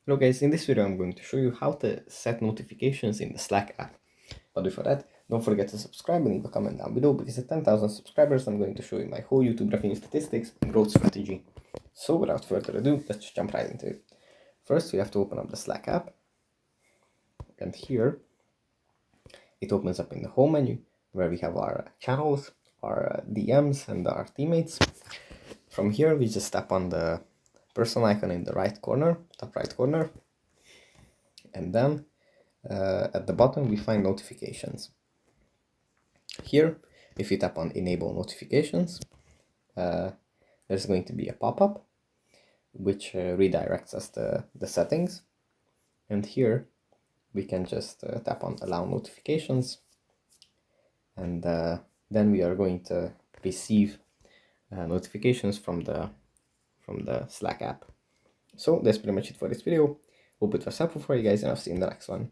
Hello guys, in this video I'm going to show you how to set notifications in the Slack app. But before that, don't forget to subscribe and leave a comment down below, because at 10,000 subscribers I'm going to show you my whole YouTube revenue statistics and growth strategy. So without further ado, let's just jump right into it. First we have to open up the Slack app, and here it opens up in the home menu where we have our channels, our DMs and our teammates. From here we just tap on the person icon in the right corner, top right corner, and then at the bottom we find notifications. Here, if you tap on enable notifications, there's going to be a pop-up which redirects us to the settings, and here we can just tap on allow notifications, and then we are going to receive notifications from the Slack app. So that's pretty much it for this video. Hope it was helpful for you guys, and I'll see you in the next one.